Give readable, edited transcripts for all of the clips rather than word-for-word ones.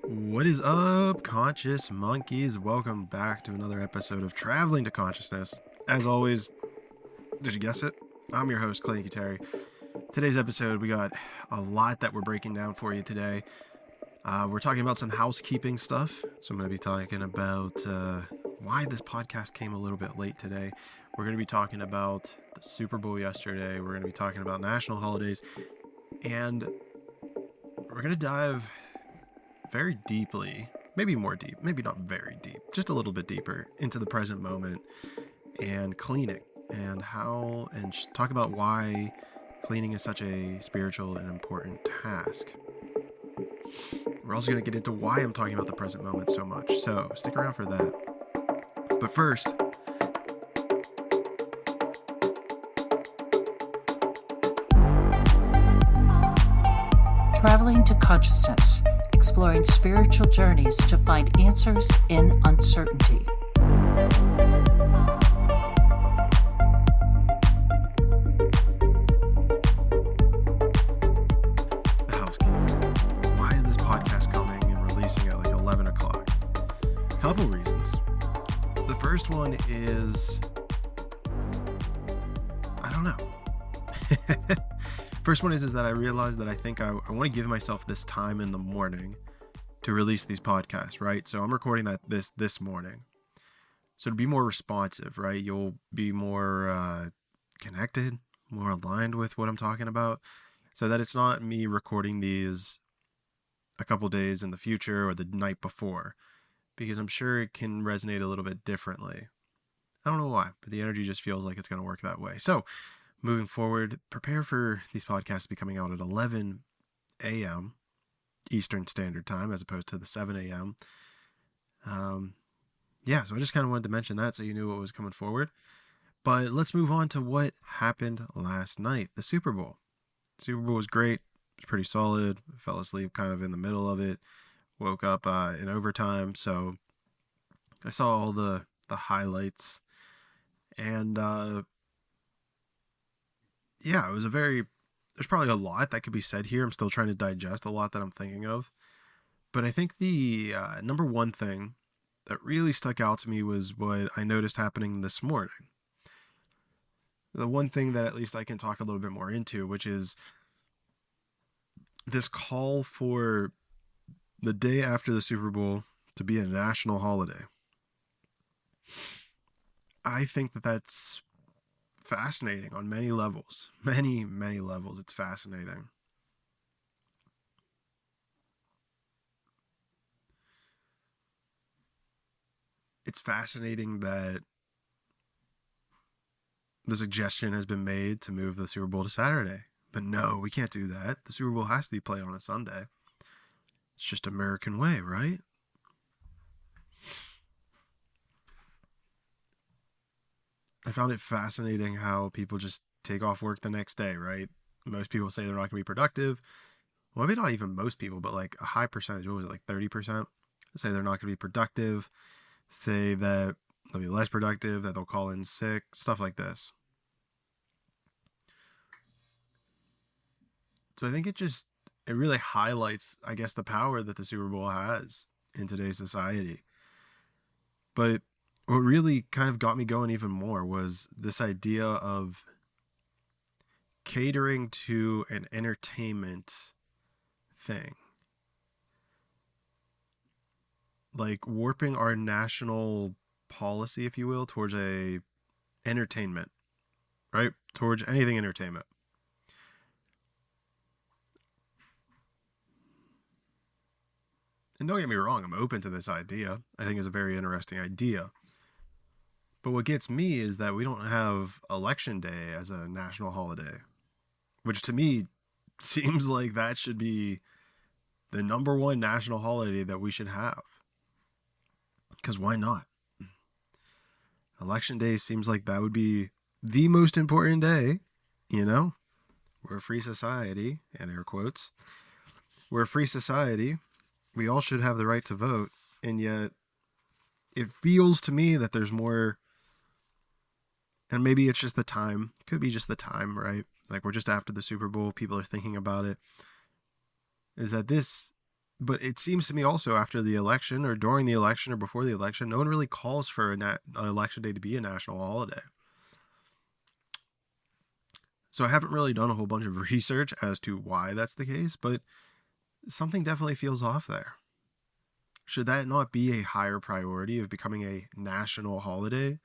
What is up, conscious monkeys? Welcome back to another episode of Traveling to Consciousness. As always, did you guess it? I'm your host, Clay Terry. Today's episode, we got a lot that we're breaking down for you today. We're talking about some housekeeping stuff. So I'm going to be talking about why this podcast came a little bit late today. We're going to be talking about the Super Bowl yesterday. We're going to be talking about national holidays. And we're going to dive very deeply, maybe more deep, maybe not very deep, just a little bit deeper into the present moment and cleaning and how, and talk about why cleaning is such a spiritual and important task. We're also going to get into why I'm talking about the present moment so much, so stick around for that. But first, Traveling to Consciousness, exploring spiritual journeys to find answers in uncertainty. the housekeeping. Why is this podcast coming and releasing at like 11 o'clock? A couple reasons. The first one is, I don't know. First one is that I realized that I think I want to give myself this time in the morning to release these podcasts, right? So I'm recording this morning. So to be more responsive, right? You'll be more connected, more aligned with what I'm talking about, so that it's not me recording these a couple days in the future or the night before, because I'm sure it can resonate a little bit differently. I don't know why, but the energy just feels like it's going to work that way. So moving forward, prepare for these podcasts to be coming out at 11 a.m. Eastern Standard Time as opposed to the 7 a.m. So I just kind of wanted to mention that so you knew what was coming forward. But let's move on to what happened last night, the Super Bowl. The Super Bowl was great. It was pretty solid. I fell asleep kind of in the middle of it. Woke up in overtime, so I saw all the highlights. And it was there's probably a lot that could be said here. I'm still trying to digest a lot that I'm thinking of. But I think the number one thing that really stuck out to me was what I noticed happening this morning. The one thing that at least I can talk a little bit more into, which is this call for the day after the Super Bowl to be a national holiday. I think that that's fascinating on many levels. Many levels. It's fascinating. It's fascinating that the suggestion has been made to move the Super Bowl to Saturday. But no, we can't do that. The Super Bowl has to be played on a Sunday. It's just American way, right? I found it fascinating how people just take off work the next day, right? Most people say they're not going to be productive. Well, maybe not even most people, but like a high percentage, what was it, like 30%? Say they're not going to be productive. Say that they'll be less productive, that they'll call in sick, stuff like this. So I think it really highlights, I guess, the power that the Super Bowl has in today's society. But what really kind of got me going even more was this idea of catering to an entertainment thing. Like warping our national policy, if you will, towards a entertainment, right? Towards anything entertainment. And don't get me wrong, I'm open to this idea. I think it's a very interesting idea. But what gets me is that we don't have Election Day as a national holiday, which to me seems like that should be the number one national holiday that we should have. Because why not? Election Day seems like that would be the most important day, you know? We're a free society, and air quotes. We're a free society. We all should have the right to vote, and yet it feels to me that there's more. And maybe it's just the time. It could be just the time, right? Like we're just after the Super Bowl. People are thinking about it. Is that this But it seems to me also after the election or during the election or before the election, no one really calls for an election day to be a national holiday. So I haven't really done a whole bunch of research as to why that's the case, but something definitely feels off there. Should that not be a higher priority of becoming a national holiday?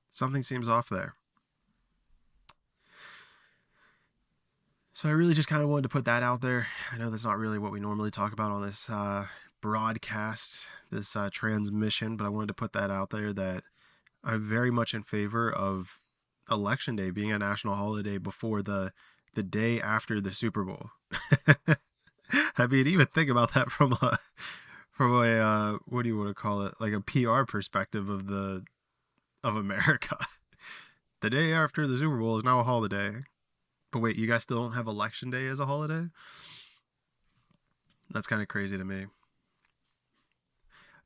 Something seems off there. So I really just kind of wanted to put that out there. I know that's not really what we normally talk about on this broadcast, this transmission, but I wanted to put that out there that I'm very much in favor of Election Day being a national holiday before the day after the Super Bowl. I mean, even think about that from a what do you want to call it? Like a PR perspective of America. The day after the Super Bowl is now a holiday. But wait, you guys still don't have Election Day as a holiday? That's kind of crazy to me.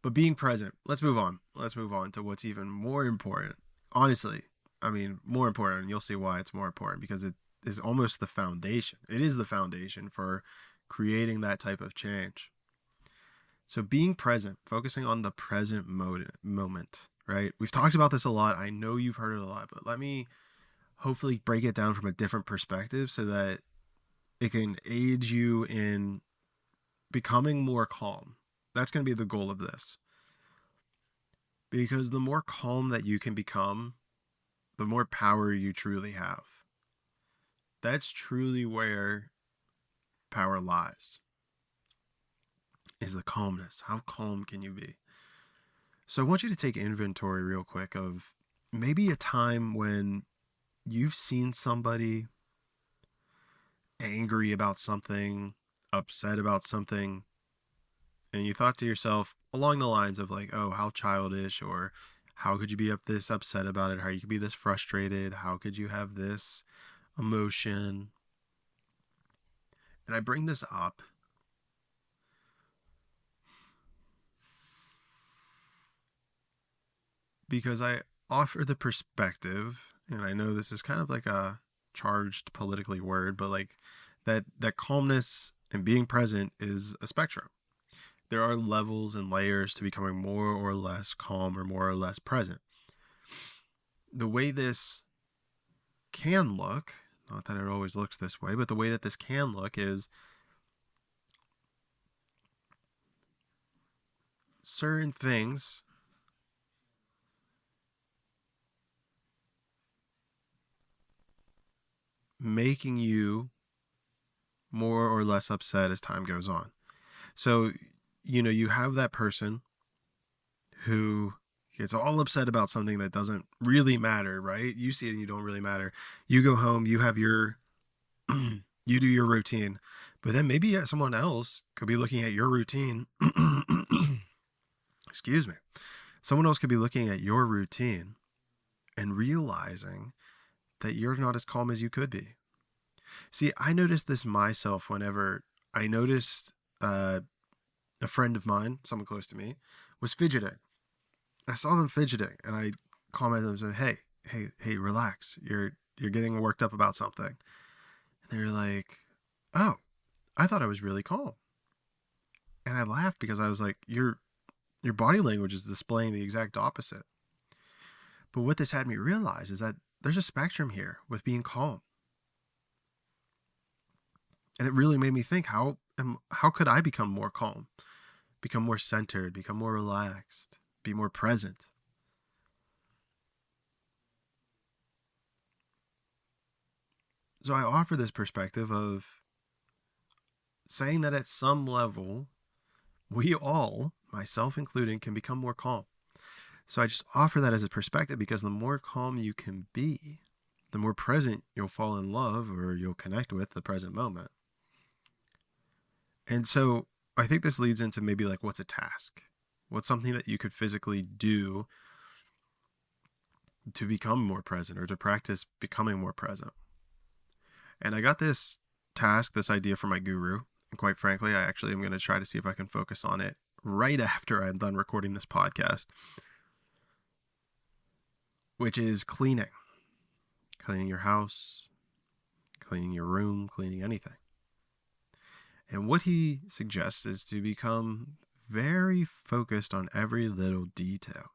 But being present, let's move on. Let's move on to what's even more important. Honestly, I mean, more important, and you'll see why it's more important, because it is almost the foundation. It is the foundation for creating that type of change. So being present, focusing on the present moment, right? We've talked about this a lot. I know you've heard it a lot, but let me hopefully break it down from a different perspective so that it can aid you in becoming more calm. That's going to be the goal of this. Because the more calm that you can become, the more power you truly have. That's truly where power lies. Is the calmness. How calm can you be? So I want you to take inventory real quick of maybe a time when you've seen somebody angry about something, upset about something, and you thought to yourself along the lines of like, oh, how childish, or how could you be this upset about it? How you could be this frustrated? How could you have this emotion? And I bring this up because I offer the perspective, and I know this is kind of like a charged politically word, but like that calmness and being present is a spectrum. There are levels and layers to becoming more or less calm or more or less present. The way this can look, not that it always looks this way, but the way that this can look is certain things making you more or less upset as time goes on. So, you have that person who gets all upset about something that doesn't really matter, right? You see it and you don't really matter. You go home, you have your, you do your routine, but then maybe someone else could be looking at your routine. Excuse me. Someone else could be looking at your routine and realizing that you're not as calm as you could be. See, I noticed this myself whenever I noticed a friend of mine, someone close to me, was fidgeting. I saw them fidgeting, and I commented and said, hey, relax. You're getting worked up about something. And they were like, oh, I thought I was really calm. And I laughed because I was like, your body language is displaying the exact opposite. But what this had me realize is that there's a spectrum here with being calm. And it really made me think, how could I become more calm, become more centered, become more relaxed, be more present? So I offer this perspective of saying that at some level, we all, myself included, can become more calm. So I just offer that as a perspective because the more calm you can be, the more present you'll fall in love or you'll connect with the present moment. And so I think this leads into maybe like, what's a task? What's something that you could physically do to become more present or to practice becoming more present? And I got this task, this idea from my guru. And quite frankly, I actually am going to try to see if I can focus on it right after I'm done recording this podcast, which is cleaning. Cleaning your house, cleaning your room, cleaning anything. And what he suggests is to become very focused on every little detail.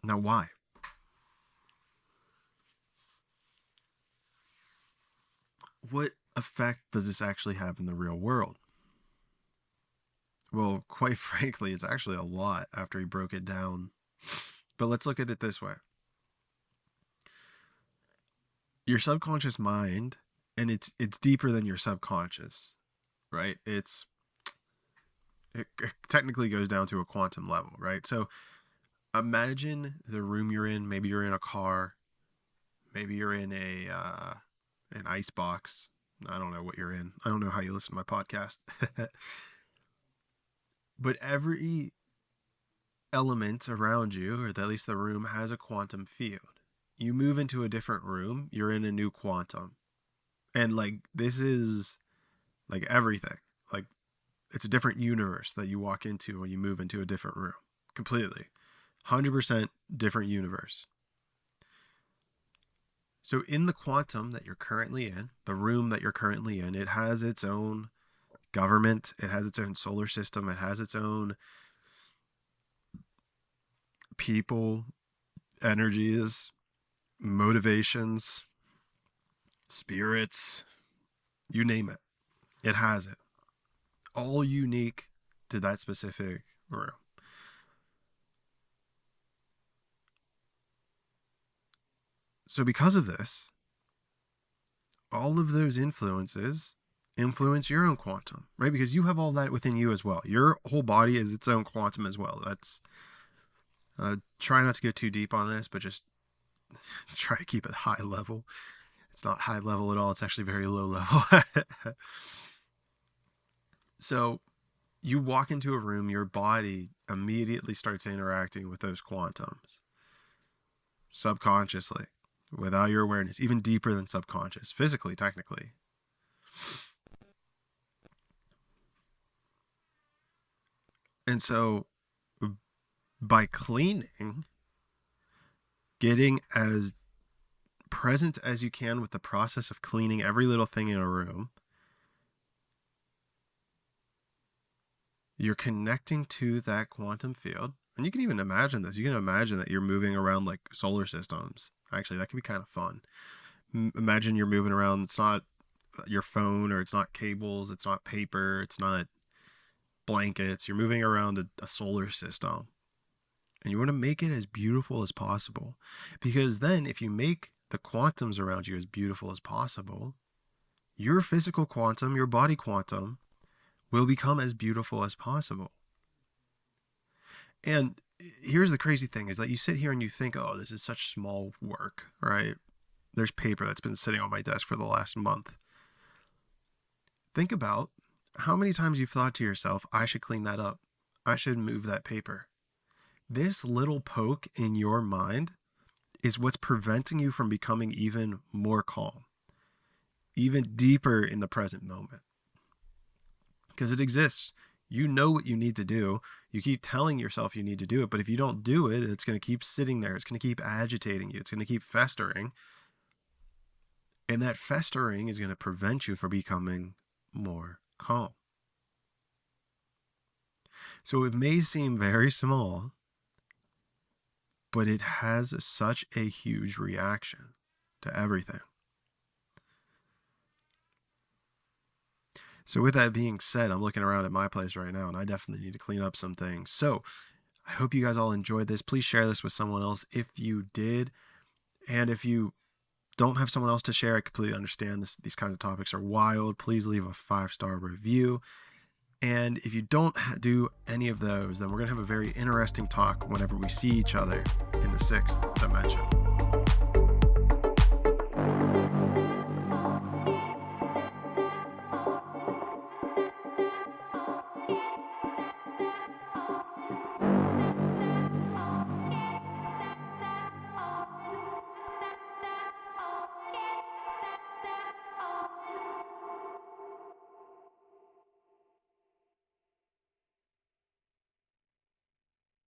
Now, why? What effect does this actually have in the real world? Well, quite frankly, it's actually a lot after he broke it down. But let's look at it this way. Your subconscious mind, and it's deeper than your subconscious, right? It technically goes down to a quantum level, right? So imagine the room you're in. Maybe you're in a car. Maybe you're in an ice box. I don't know what you're in. I don't know how you listen to my podcast. But every element around you, or at least the room, has a quantum field. You move into a different room, you're in a new quantum. And this is everything. It's a different universe that you walk into when you move into a different room. Completely. 100% different universe. So in the quantum that you're currently in, the room that you're currently in, it has its own government, it has its own solar system, it has its own people, energies, motivations, spirits, you name it. It has it. All unique to that specific room. So because of this, all of those influences influence your own quantum, right? Because you have all that within you as well. Your whole body is its own quantum as well. That's try not to go too deep on this, but just try to keep it high level. It's not high level at all. It's actually very low level. So you walk into a room, your body immediately starts interacting with those quantums subconsciously, without your awareness, even deeper than subconscious, physically, technically. And so by cleaning, getting as present as you can with the process of cleaning every little thing in a room, you're connecting to that quantum field. And you can even imagine this. You can imagine that you're moving around like solar systems. Actually, that could be kind of fun. Imagine you're moving around. It's not your phone, or it's not cables. It's not paper. It's not blankets. You're moving around a solar system. And you want to make it as beautiful as possible. Because then if you make the quantums around you as beautiful as possible, your physical quantum, your body quantum, will become as beautiful as possible. And here's the crazy thing, is that you sit here and you think, oh, this is such small work, right? There's paper that's been sitting on my desk for the last month. Think about how many times you've thought to yourself, I should clean that up. I should move that paper. This little poke in your mind is what's preventing you from becoming even more calm, even deeper in the present moment. Because it exists. You know what you need to do. You keep telling yourself you need to do it, but if you don't do it, it's going to keep sitting there. It's going to keep agitating you. It's going to keep festering. And that festering is going to prevent you from becoming more calm. So it may seem very small, but it has such a huge reaction to everything. So with that being said, I'm looking around at my place right now, and I definitely need to clean up some things. So I hope you guys all enjoyed this. Please share this with someone else if you did. And if you don't have someone else to share, I completely understand these kinds of topics are wild. Please leave a 5-star review. And if you don't do any of those, then we're going to have a very interesting talk whenever we see each other in the 6th dimension.